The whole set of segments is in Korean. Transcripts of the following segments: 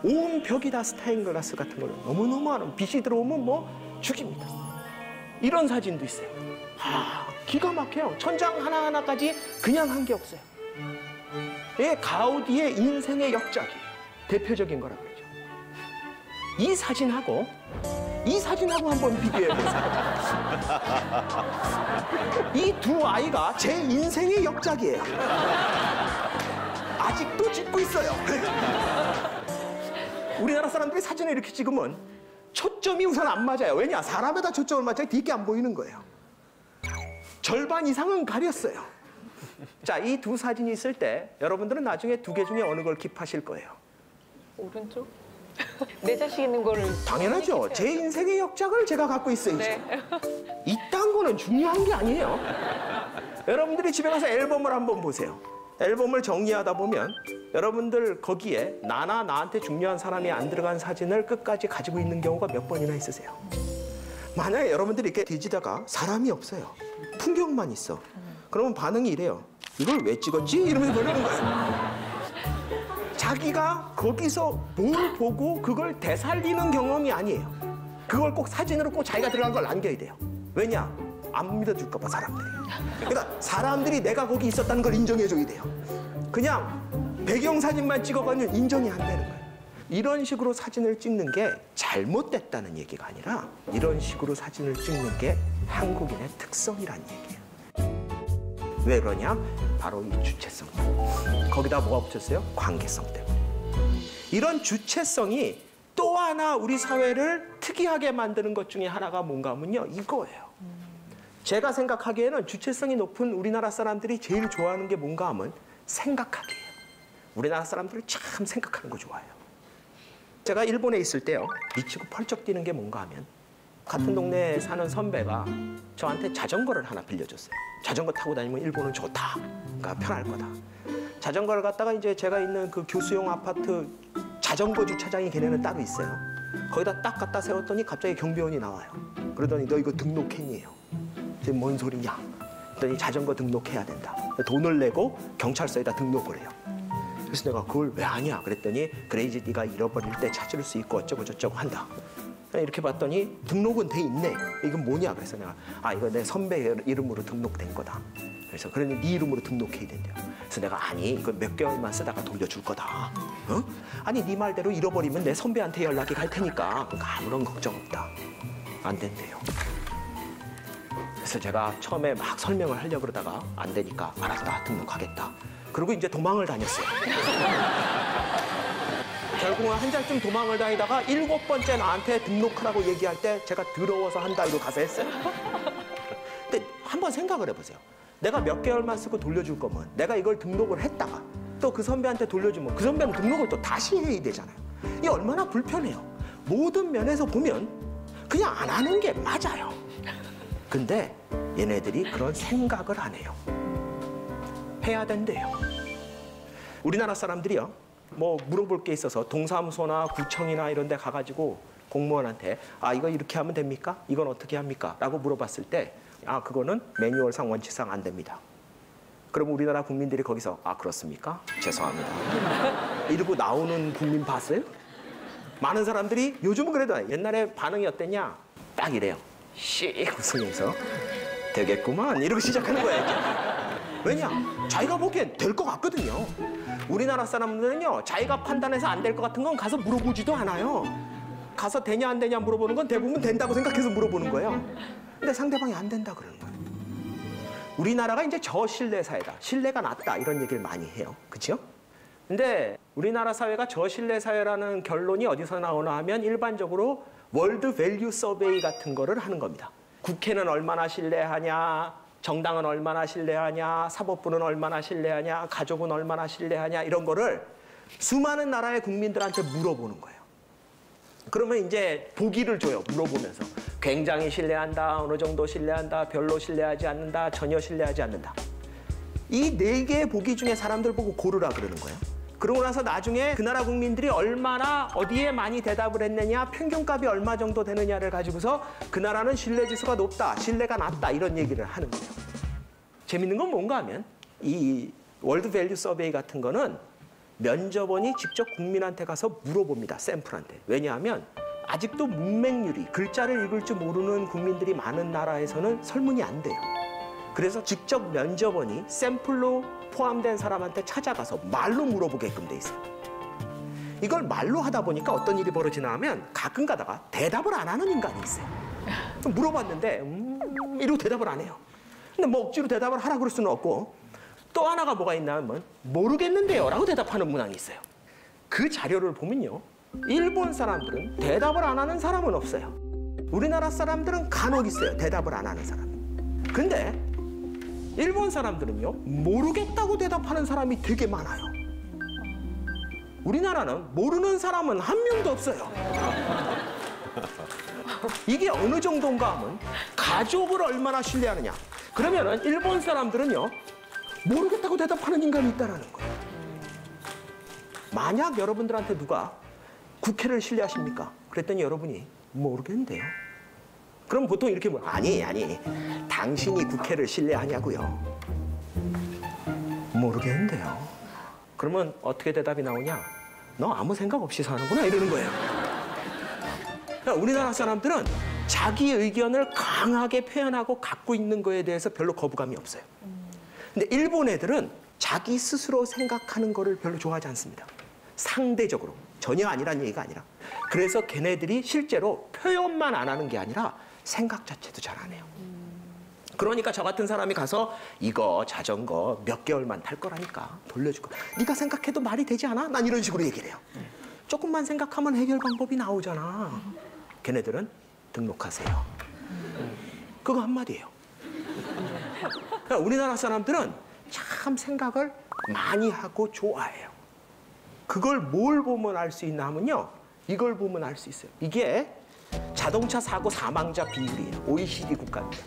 온 벽이 다 스테인글라스 같은 걸로 너무너무 하는 빛이 들어오면 뭐 죽입니다. 이런 사진도 있어요. 기가 막혀요. 천장 하나하나까지 그냥 한 게 없어요. 예, 가우디의 인생의 역작이에요. 대표적인 거라고 그러죠. 이 사진하고 한번 비교해 보세요. 이 두 아이가 제 인생의 역작이에요. 아직도 찍고 있어요. 우리나라 사람들이 사진을 이렇게 찍으면 초점이 우선 안 맞아요. 왜냐? 사람에다 초점을 맞춰야 뒤게 안 보이는 거예요. 절반 이상은 가렸어요. 자, 이 두 사진이 있을 때 여러분들은 나중에 두 개 중에 어느 걸 킵하실 거예요? 오른쪽? 내 자식 있는 거를 당연하죠. 제 인생의 역작을 제가 갖고 있어야죠. 네. 이딴 거는 중요한 게 아니에요. 여러분들이 집에 가서 앨범을 한번 보세요. 앨범을 정리하다 보면 여러분들 거기에 나한테 중요한 사람이 안 들어간 사진을 끝까지 가지고 있는 경우가 몇 번이나 있으세요. 만약에 여러분들이 이렇게 뒤지다가 사람이 없어요. 풍경만 있어. 그러면 반응이 이래요. 이걸 왜 찍었지? 이러면서 그러는 거예요. 자기가 거기서 뭘 보고 그걸 되살리는 경험이 아니에요. 그걸 꼭 사진으로 꼭 자기가 들어간 걸 남겨야 돼요. 왜냐? 안 믿어줄까 봐, 사람들이. 그러니까 사람들이 내가 거기 있었다는 걸 인정해줘야 돼요. 그냥 배경사진만 찍어가면 인정이 안 되는 거예요. 이런 식으로 사진을 찍는 게 잘못됐다는 얘기가 아니라 이런 식으로 사진을 찍는 게 한국인의 특성이란 얘기예요. 왜 그러냐? 바로 이 주체성. 거기다 뭐가 붙였어요? 관계성 때문에. 이런 주체성이 또 하나 우리 사회를 특이하게 만드는 것 중에 하나가 뭔가 하면요, 이거예요. 제가 생각하기에는 주체성이 높은 우리나라 사람들이 제일 좋아하는 게 뭔가 하면 생각하기예요. 우리나라 사람들은 참 생각하는 거 좋아해요. 제가 일본에 있을 때요, 미치고 펄쩍 뛰는 게 뭔가 하면 같은 동네에 사는 선배가 저한테 자전거를 하나 빌려줬어요. 자전거 타고 다니면 일본은 좋다. 그러니까 편할 거다. 자전거를 갖다가 이제 제가 있는 그 교수용 아파트 자전거 주차장이 걔네는 따로 있어요. 거기다 딱 갖다 세웠더니 갑자기 경비원이 나와요. 그러더니 너 이거 등록했니요? 지금 뭔 소리냐? 그랬더니 자전거 등록해야 된다. 돈을 내고 경찰서에다 등록을 해요. 그래서 내가 그걸 왜 하냐? 그랬더니 그래 이제 네가 잃어버릴 때 찾을 수 있고 어쩌고 저쩌고 한다. 이렇게 봤더니 등록은 돼 있네. 이건 뭐냐? 그래서 내가 이거 내 선배 이름으로 등록된 거다. 그래서 그러니 네 이름으로 등록해야 된대요. 그래서 내가 아니 이거 몇 개월만 쓰다가 돌려줄 거다. 어? 아니 네 말대로 잃어버리면 내 선배한테 연락이 갈 테니까 아무런 걱정 없다. 안 된대요. 그래서 제가 처음에 막 설명을 하려고 그러다가 안 되니까 알았다, 등록하겠다. 그리고 이제 도망을 다녔어요. 결국은 한 달쯤 도망을 다니다가 7번째 나한테 등록하라고 얘기할 때 제가 더러워서 한다 이러고 가서 했어요. 근데 한번 생각을 해보세요. 내가 몇 개월만 쓰고 돌려줄 거면 내가 이걸 등록을 했다가 또 그 선배한테 돌려주면 그 선배는 등록을 또 다시 해야 되잖아요. 이게 얼마나 불편해요. 모든 면에서 보면 그냥 안 하는 게 맞아요. 근데 얘네들이 그런 생각을 안 해요. 해야 된대요. 우리나라 사람들이요, 뭐 물어볼 게 있어서 동사무소나 구청이나 이런 데 가가지고 공무원한테 이거 이렇게 하면 됩니까? 이건 어떻게 합니까? 라고 물어봤을 때 그거는 매뉴얼상 원칙상 안 됩니다. 그럼 우리나라 국민들이 거기서 그렇습니까? 죄송합니다. 이러고 나오는 국민 봤어요? 많은 사람들이 요즘은 그래도 옛날에 반응이 어땠냐? 딱 이래요. 씩 웃으면서 되겠구만 이러고 시작하는 거예요. 왜냐? 자기가 보기엔 될 것 같거든요. 우리나라 사람들은요, 자기가 판단해서 안 될 것 같은 건 가서 물어보지도 않아요. 가서 되냐 안 되냐 물어보는 건 대부분 된다고 생각해서 물어보는 거예요. 근데 상대방이 안 된다 그러는 거예요. 우리나라가 이제 저신뢰 사회다, 신뢰가 낮다 이런 얘기를 많이 해요. 그렇죠? 근데 우리나라 사회가 저신뢰 사회라는 결론이 어디서 나오나 하면 일반적으로 월드 밸류 서베이 같은 거를 하는 겁니다. 국회는 얼마나 신뢰하냐, 정당은 얼마나 신뢰하냐, 사법부는 얼마나 신뢰하냐, 가족은 얼마나 신뢰하냐 이런 거를 수많은 나라의 국민들한테 물어보는 거예요. 그러면 이제 보기를 줘요. 물어보면서 굉장히 신뢰한다, 어느 정도 신뢰한다, 별로 신뢰하지 않는다, 전혀 신뢰하지 않는다. 이 4개의 보기 중에 사람들 보고 고르라 그러는 거예요. 그러고 나서 나중에 그 나라 국민들이 얼마나 어디에 많이 대답을 했느냐, 평균값이 얼마 정도 되느냐를 가지고서 그 나라는 신뢰지수가 높다, 신뢰가 낮다 이런 얘기를 하는 거예요. 재밌는 건 뭔가 하면 이 월드 밸류 서베이 같은 거는 면접원이 직접 국민한테 가서 물어봅니다. 샘플한테. 왜냐하면 아직도 문맹률이 글자를 읽을 줄 모르는 국민들이 많은 나라에서는 설문이 안 돼요. 그래서 직접 면접원이 샘플로 포함된 사람한테 찾아가서 말로 물어보게끔 돼 있어요. 이걸 말로 하다 보니까 어떤 일이 벌어지나 하면 가끔 가다가 대답을 안 하는 인간이 있어요. 물어봤는데 이러고 대답을 안 해요. 근데 뭐 억지로 대답을 하라 그럴 수는 없고 또 하나가 뭐가 있나 하면 모르겠는데요 라고 대답하는 문항이 있어요. 그 자료를 보면요. 일본 사람들은 대답을 안 하는 사람은 없어요. 우리나라 사람들은 간혹 있어요. 대답을 안 하는 사람이. 근데 일본 사람들은요. 모르겠다고 대답하는 사람이 되게 많아요. 우리나라는 모르는 사람은 한 명도 없어요. 이게 어느 정도인가 하면 가족을 얼마나 신뢰하느냐. 그러면은 일본 사람들은요. 모르겠다고 대답하는 인간이 있다는 거예요. 만약 여러분들한테 누가 국회를 신뢰하십니까? 그랬더니 여러분이 모르겠는데요. 그럼 보통 이렇게 물어요. 아니, 당신이 국회를 신뢰하냐고요. 모르겠는데요. 그러면 어떻게 대답이 나오냐? 너 아무 생각 없이 사는구나 이러는 거예요. 그러니까 우리나라 사람들은 자기 의견을 강하게 표현하고 갖고 있는 거에 대해서 별로 거부감이 없어요. 근데 일본 애들은 자기 스스로 생각하는 거를 별로 좋아하지 않습니다. 상대적으로. 전혀 아니란 얘기가 아니라. 그래서 걔네들이 실제로 표현만 안 하는 게 아니라 생각 자체도 잘 안 해요. 그러니까 저 같은 사람이 가서 이거 자전거 몇 개월만 탈 거라니까 돌려줄 거. 네가 생각해도 말이 되지 않아? 난 이런 식으로 얘기를 해요. 조금만 생각하면 해결 방법이 나오잖아. 걔네들은 등록하세요. 그거 한마디예요. 그러니까 우리나라 사람들은 참 생각을 많이 하고 좋아해요. 그걸 뭘 보면 알 수 있나 하면요. 이걸 보면 알 수 있어요. 이게 자동차 사고 사망자 비율이에요. OECD 국가입니다.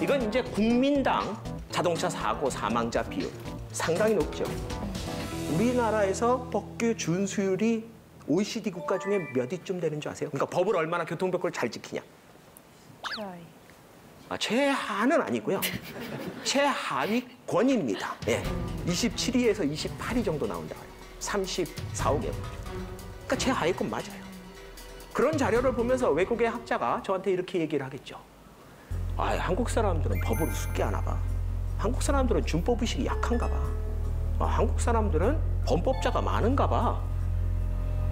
이건 이제 국민당 자동차 사고 사망자 비율 상당히 높죠. 우리나라에서 법규 준수율이 OECD 국가 중에 몇 위쯤 되는 줄 아세요? 그러니까 법을 얼마나 교통법규를 잘 지키냐. 최하위. 최하는 아니고요. 최하위권입니다. 예. 27위에서 28위 정도 나온다고 해요. 34개. 그러니까 최하위권 맞아요. 그런 자료를 보면서 외국의 학자가 저한테 이렇게 얘기를 하겠죠. 한국 사람들은 법을 우습게 하나 봐. 한국 사람들은 준법의식이 약한가 봐. 한국 사람들은 범법자가 많은가 봐.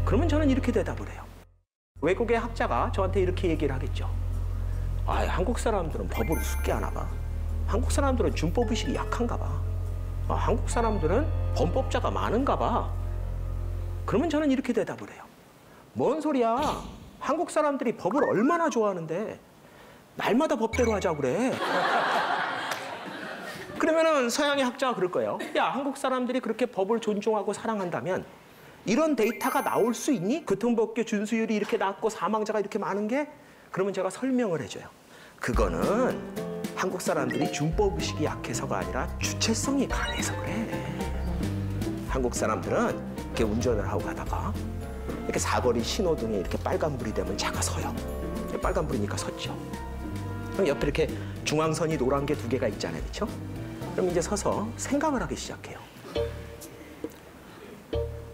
그러면 저는 이렇게 대답을 해요. 외국의 학자가 저한테 이렇게 얘기를 하겠죠. 한국 사람들은 법을 우습게 하나 봐. 한국 사람들은 준법의식이 약한가 봐. 한국 사람들은 범법자가 많은가 봐. 그러면 저는 이렇게 대답을 해요. 뭔 소리야. 한국 사람들이 법을 얼마나 좋아하는데 날마다 법대로 하자고 그래. 그러면은 서양의 학자가 그럴 거예요. 야, 한국 사람들이 그렇게 법을 존중하고 사랑한다면 이런 데이터가 나올 수 있니? 교통법규 준수율이 이렇게 낮고 사망자가 이렇게 많은 게? 그러면 제가 설명을 해줘요. 그거는 한국 사람들이 준법의식이 약해서가 아니라 주체성이 강해서 그래. 한국 사람들은 이렇게 운전을 하고 가다가 이렇게 사거리 신호등에 이렇게 빨간불이 되면 차가 서요. 빨간불이니까 섰죠. 그럼 옆에 이렇게 중앙선이 노란 게 2개가 있잖아요. 그렇죠? 그럼 이제 서서 생각을 하기 시작해요.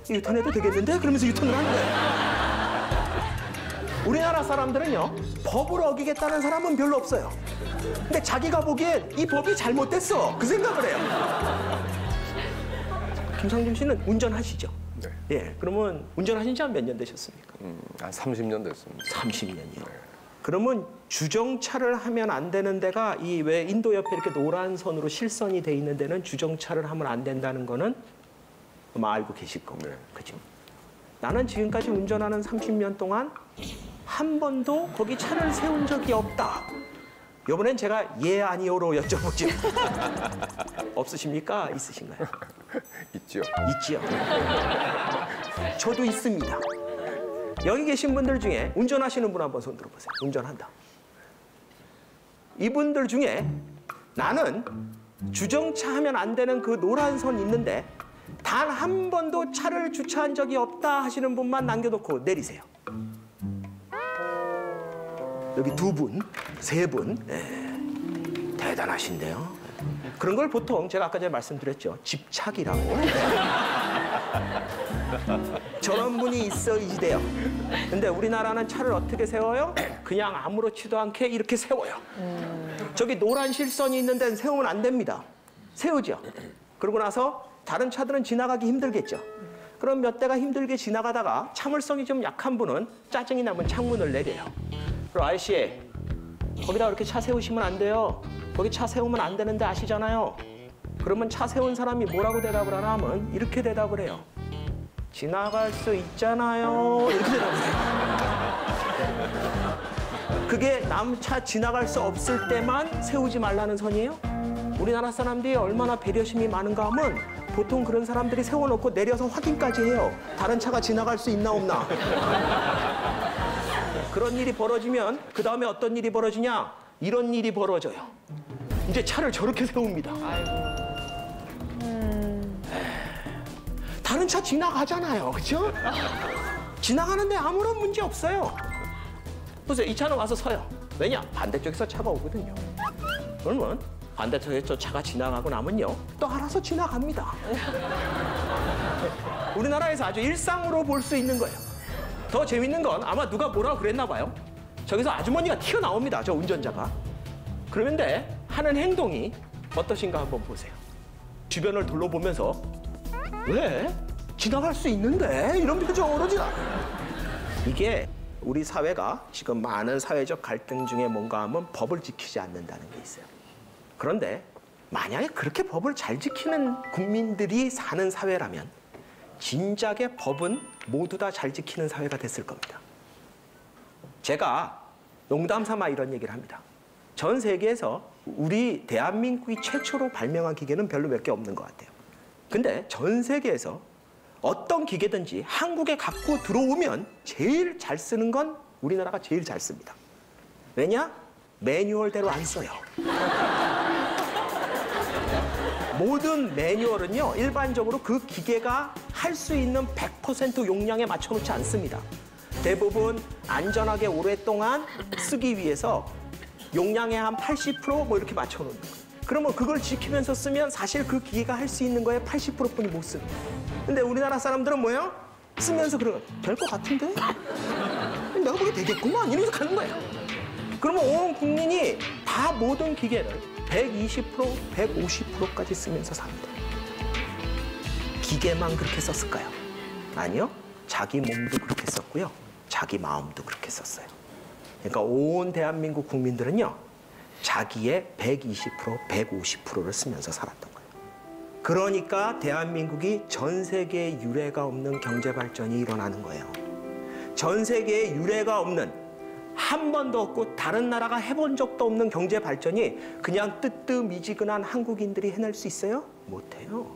유턴해도 되겠는데? 그러면서 유턴을 하는 거예요. 우리나라 사람들은요. 법을 어기겠다는 사람은 별로 없어요. 근데 자기가 보기엔 이 법이 잘못됐어. 그 생각을 해요. 김상중 씨는 운전하시죠? 네. 예, 그러면 운전하신 지 한 몇 년 되셨습니까? 한 30년 됐습니다. 30년이요. 네. 그러면 주정차를 하면 안 되는 데가 이 왜 인도 옆에 이렇게 노란 선으로 실선이 돼 있는 데는 주정차를 하면 안 된다는 거는 아마 알고 계실 거고. 네. 그죠? 나는 지금까지 운전하는 30년 동안 한 번도 거기 차를 세운 적이 없다. 이번엔 제가 예 아니오로 여쭤보죠. 없으십니까? 있으신가요? 있죠. 있지요. 저도 있습니다. 여기 계신 분들 중에 운전하시는 분 한번 손 들어보세요. 운전한다. 이분들 중에 나는 주정차 하면 안 되는 그 노란 선 있는데 단 한 번도 차를 주차한 적이 없다 하시는 분만 남겨놓고 내리세요. 여기 2분, 3분. 네. 대단하신데요. 그런 걸 보통 제가 아까 전에 말씀드렸죠. 집착이라고. 저런 분이 있어야지 돼요. 근데 우리나라는 차를 어떻게 세워요? 그냥 아무렇지도 않게 이렇게 세워요. 저기 노란 실선이 있는 데는 세우면 안 됩니다. 세우죠. 그러고 나서 다른 차들은 지나가기 힘들겠죠. 그럼 몇 대가 힘들게 지나가다가 참을성이 좀 약한 분은 짜증이 나면 창문을 내려요. 그럼 아저씨, 거기다 그렇게 차 세우시면 안 돼요. 거기 차 세우면 안 되는데 아시잖아요. 그러면 차 세운 사람이 뭐라고 대답을 하나 하면 이렇게 대답을 해요. 지나갈 수 있잖아요. 이렇게 대답을 해요. 그게 남 차 지나갈 수 없을 때만 세우지 말라는 선이에요? 우리나라 사람들이 얼마나 배려심이 많은가 하면 보통 그런 사람들이 세워놓고 내려서 확인까지 해요. 다른 차가 지나갈 수 있나 없나. 그런 일이 벌어지면 그 다음에 어떤 일이 벌어지냐? 이런 일이 벌어져요. 이제 차를 저렇게 세웁니다. 다른 차 지나가잖아요. 그렇죠? 지나가는데 아무런 문제 없어요. 보세요. 이 차는 와서 서요. 왜냐? 반대쪽에서 차가 오거든요. 그러면 반대쪽에서 차가 지나가고 나면요. 또 알아서 지나갑니다. 우리나라에서 아주 일상으로 볼 수 있는 거예요. 더 재밌는 건 아마 누가 뭐라고 그랬나 봐요. 저기서 아주머니가 튀어나옵니다. 저 운전자가. 그런데 하는 행동이 어떠신가 한번 보세요. 주변을 둘러보면서 왜? 지나갈 수 있는데? 이런 표정으로 지나. 이게 우리 사회가 지금 많은 사회적 갈등 중에 뭔가 하면 법을 지키지 않는다는 게 있어요. 그런데 만약에 그렇게 법을 잘 지키는 국민들이 사는 사회라면 진작에 법은 모두 다 잘 지키는 사회가 됐을 겁니다. 제가 농담 삼아 이런 얘기를 합니다. 전 세계에서 우리 대한민국이 최초로 발명한 기계는 별로 몇 개 없는 것 같아요. 근데 전 세계에서 어떤 기계든지 한국에 갖고 들어오면 제일 잘 쓰는 건 우리나라가 제일 잘 씁니다. 왜냐? 매뉴얼대로 안 써요. 모든 매뉴얼은요, 일반적으로 그 기계가 할 수 있는 100% 용량에 맞춰놓지 않습니다. 대부분 안전하게 오랫동안 쓰기 위해서 용량의 한 80% 이렇게 맞춰놓는 거예요. 그러면 그걸 지키면서 쓰면 사실 그 기계가 할 수 있는 거에 80%뿐이 못 씁니다. 근데 우리나라 사람들은 뭐예요? 쓰면서 그런 될 것 같은데? 내가 보기 되겠구만 이러면서 가는 거예요. 그러면 온 국민이 다 모든 기계를 120%, 150%까지 쓰면서 삽니다. 기계만 그렇게 썼을까요? 아니요. 자기 몸도 그렇게 썼고요. 자기 마음도 그렇게 썼어요. 그러니까 온 대한민국 국민들은요. 자기의 120%, 150%를 쓰면서 살았던 거예요. 그러니까 대한민국이 전 세계에 유례가 없는 경제 발전이 일어나는 거예요. 전 세계에 유례가 없는 한 번도 없고 다른 나라가 해본 적도 없는 경제 발전이 그냥 뜨뜻미지근한 한국인들이 해낼 수 있어요? 못해요.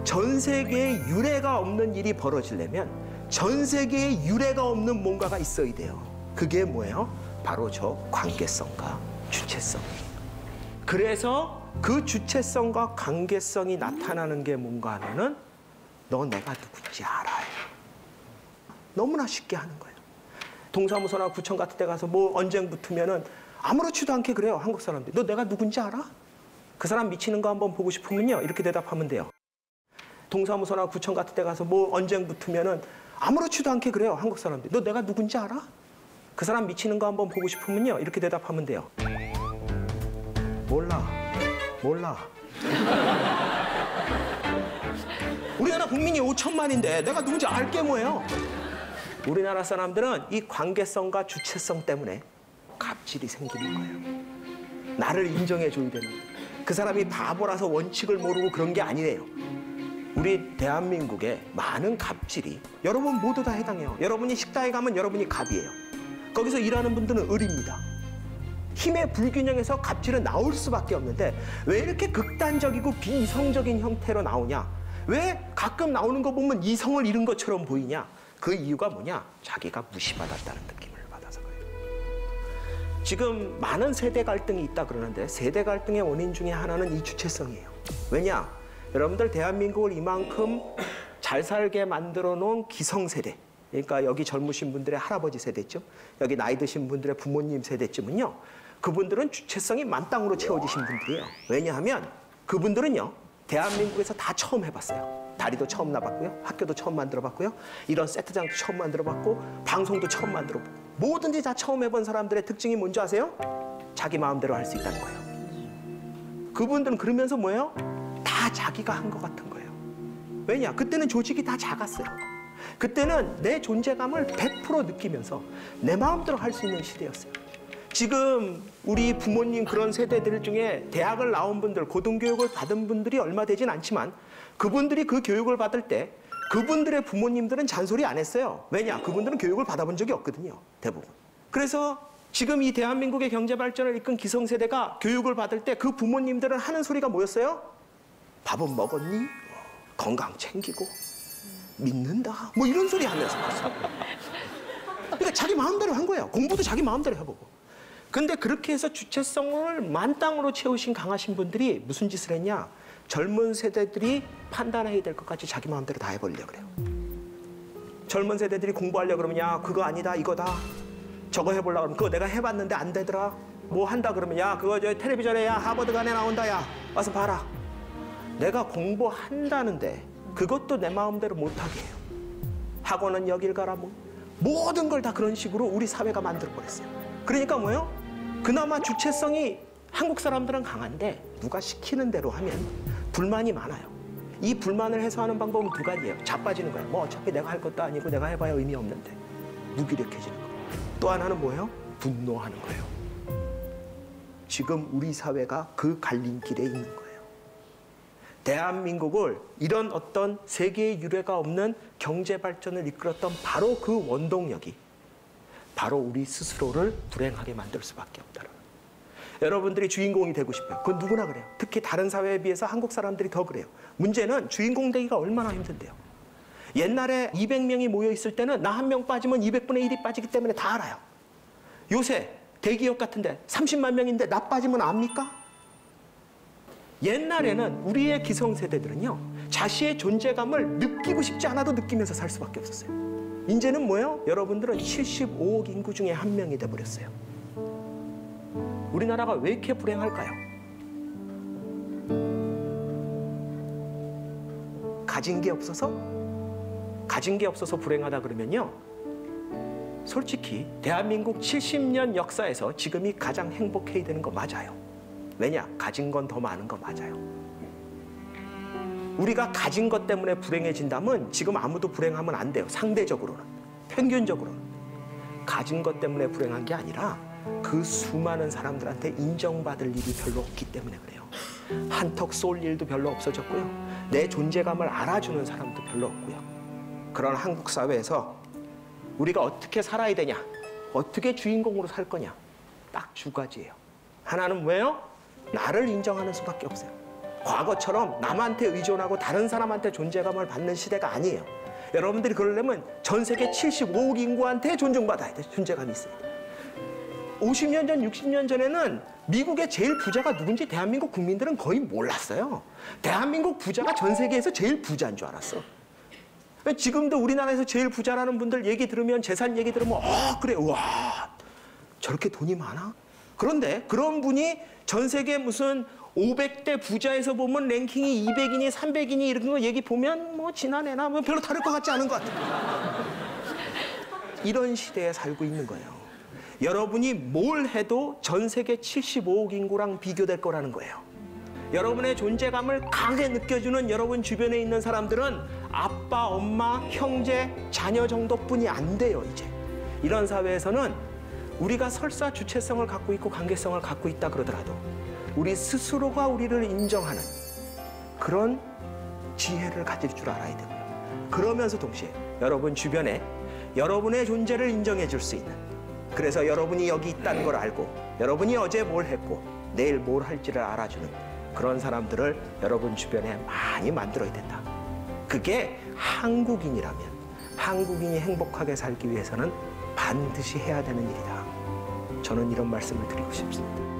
전 세계에 유례가 없는 일이 벌어지려면 전 세계에 유례가 없는 뭔가가 있어야 돼요. 그게 뭐예요? 바로 저 관계성과 주체성이에요. 그래서 그 주체성과 관계성이 나타나는 게 뭔가 하면은 너 내가 누군지 알아요. 너무나 쉽게 하는 거예요. 동사무소나 구청 같은 데 가서 뭐 언쟁 붙으면은 아무렇지도 않게 그래요. 한국 사람들이. 너 내가 누군지 알아? 그 사람 미치는 거 한번 보고 싶으면요. 이렇게 대답하면 돼요. 동사무소나 구청 같은 데 가서 뭐 언쟁 붙으면은 아무렇지도 않게 그래요. 한국 사람들이. 너 내가 누군지 알아? 그 사람 미치는 거 한번 보고 싶으면요. 이렇게 대답하면 돼요. 몰라. 우리나라 국민이 5천만인데 내가 누군지 알게 뭐예요? 우리나라 사람들은 이 관계성과 주체성 때문에 갑질이 생기는 거예요. 나를 인정해줘야 되는 거예요. 그 사람이 바보라서 원칙을 모르고 그런 게 아니래요. 우리 대한민국의 많은 갑질이 여러분 모두 다 해당해요. 여러분이 식당에 가면 여러분이 갑이에요. 거기서 일하는 분들은 을입니다. 힘의 불균형에서 갑질은 나올 수밖에 없는데 왜 이렇게 극단적이고 비이성적인 형태로 나오냐? 왜 가끔 나오는 거 보면 이성을 잃은 것처럼 보이냐? 그 이유가 뭐냐? 자기가 무시받았다는 느낌을 받아서 그래요. 지금 많은 세대 갈등이 있다 그러는데 세대 갈등의 원인 중에 하나는 이 주체성이에요. 왜냐? 여러분들 대한민국을 이만큼 잘 살게 만들어 놓은 기성세대, 그러니까 여기 젊으신 분들의 할아버지 세대쯤, 여기 나이 드신 분들의 부모님 세대쯤은요, 그분들은 주체성이 만땅으로 채워지신 분들이에요. 왜냐하면 그분들은요, 대한민국에서 다 처음 해봤어요. 다리도 처음 놔봤고요. 학교도 처음 만들어봤고요. 이런 세트장도 처음 만들어봤고 방송도 처음 만들어보고 뭐든지 다 처음 해본 사람들의 특징이 뭔지 아세요? 자기 마음대로 할 수 있다는 거예요. 그분들은 그러면서 뭐예요? 다 자기가 한 것 같은 거예요. 왜냐? 그때는 조직이 다 작았어요. 그때는 내 존재감을 100% 느끼면서 내 마음대로 할 수 있는 시대였어요. 지금 우리 부모님 그런 세대들 중에 대학을 나온 분들, 고등교육을 받은 분들이 얼마 되진 않지만 그분들이 그 교육을 받을 때 그분들의 부모님들은 잔소리 안 했어요. 왜냐? 그분들은 교육을 받아본 적이 없거든요. 대부분. 그래서 지금 이 대한민국의 경제 발전을 이끈 기성세대가 교육을 받을 때 그 부모님들은 하는 소리가 뭐였어요? 밥은 먹었니? 건강 챙기고 믿는다. 뭐 이런 소리 하면서 봤어요. 그러니까 자기 마음대로 한 거예요. 공부도 자기 마음대로 해보고. 근데 그렇게 해서 주체성을 만땅으로 채우신 강하신 분들이 무슨 짓을 했냐? 젊은 세대들이 판단해야 될 것까지 자기 마음대로 다 해보려고 그래요. 젊은 세대들이 공부하려고 그러면 야 그거 아니다 이거다. 저거 해보려고 그러면 그거 내가 해봤는데 안 되더라. 뭐 한다 그러면 야 그거 저 텔레비전에 야 하버드간에 나온다 야 와서 봐라. 내가 공부한다는데 그것도 내 마음대로 못하게 해요. 학원은 여길 가라 뭐 모든 걸 다 그런 식으로 우리 사회가 만들어버렸어요. 그러니까 뭐예요? 그나마 주체성이 한국 사람들은 강한데 누가 시키는 대로 하면 불만이 많아요. 이 불만을 해소하는 방법은 두 가지예요. 자빠지는 거예요. 뭐 어차피 내가 할 것도 아니고 내가 해봐야 의미 없는데 무기력해지는 거예요. 또 하나는 뭐예요? 분노하는 거예요. 지금 우리 사회가 그 갈림길에 있는 거예요. 대한민국을 이런 어떤 세계의 유례가 없는 경제 발전을 이끌었던 바로 그 원동력이 바로 우리 스스로를 불행하게 만들 수밖에 없다는 거예요. 여러분들이 주인공이 되고 싶어요. 그건 누구나 그래요. 특히 다른 사회에 비해서 한국 사람들이 더 그래요. 문제는 주인공 되기가 얼마나 힘든데요. 옛날에 200명이 모여 있을 때는 나 한 명 빠지면 200분의 1이 빠지기 때문에 다 알아요. 요새 대기업 같은데 30만 명인데 나 빠지면 압니까? 옛날에는 우리의 기성세대들은요. 자신의 존재감을 느끼고 싶지 않아도 느끼면서 살 수밖에 없었어요. 이제는 뭐예요? 여러분들은 75억 인구 중에 한 명이 돼버렸어요. 우리나라가 왜 이렇게 불행할까요? 가진 게 없어서? 가진 게 없어서 불행하다 그러면요. 솔직히 대한민국 70년 역사에서 지금이 가장 행복해야 되는 거 맞아요. 왜냐? 가진 건 더 많은 거 맞아요. 우리가 가진 것 때문에 불행해진다면 지금 아무도 불행하면 안 돼요. 상대적으로는. 평균적으로는. 가진 것 때문에 불행한 게 아니라 그 수많은 사람들한테 인정받을 일이 별로 없기 때문에 그래요. 한턱 쏠 일도 별로 없어졌고요. 내 존재감을 알아주는 사람도 별로 없고요. 그런 한국 사회에서 우리가 어떻게 살아야 되냐? 어떻게 주인공으로 살 거냐? 딱 두 가지예요. 하나는 뭐예요? 나를 인정하는 수밖에 없어요. 과거처럼 남한테 의존하고 다른 사람한테 존재감을 받는 시대가 아니에요. 여러분들이 그러려면 전 세계 75억 인구한테 존중받아야 돼. 존재감이 있어야 돼. 50년 전, 60년 전에는 미국의 제일 부자가 누군지 대한민국 국민들은 거의 몰랐어요. 대한민국 부자가 전 세계에서 제일 부자인 줄 알았어. 지금도 우리나라에서 제일 부자라는 분들 얘기 들으면 재산 얘기 들으면 그래 와 저렇게 돈이 많아? 그런데 그런 분이 전 세계 무슨 500대 부자에서 보면 랭킹이 200이니 300이니 이런 거 얘기 보면 뭐 지난해나 뭐 별로 다를 것 같지 않은 것 같아요. 이런 시대에 살고 있는 거예요. 여러분이 뭘 해도 전 세계 75억 인구랑 비교될 거라는 거예요. 여러분의 존재감을 강하게 느껴주는 여러분 주변에 있는 사람들은 아빠, 엄마, 형제, 자녀 정도뿐이 안 돼요, 이제. 이런 사회에서는 우리가 설사 주체성을 갖고 있고 관계성을 갖고 있다 그러더라도 우리 스스로가 우리를 인정하는 그런 지혜를 가질 줄 알아야 되고요. 그러면서 동시에 여러분 주변에 여러분의 존재를 인정해 줄 수 있는, 그래서 여러분이 여기 있다는 걸 알고 여러분이 어제 뭘 했고 내일 뭘 할지를 알아주는 그런 사람들을 여러분 주변에 많이 만들어야 된다. 그게 한국인이라면, 한국인이 행복하게 살기 위해서는 반드시 해야 되는 일이다. 저는 이런 말씀을 드리고 싶습니다.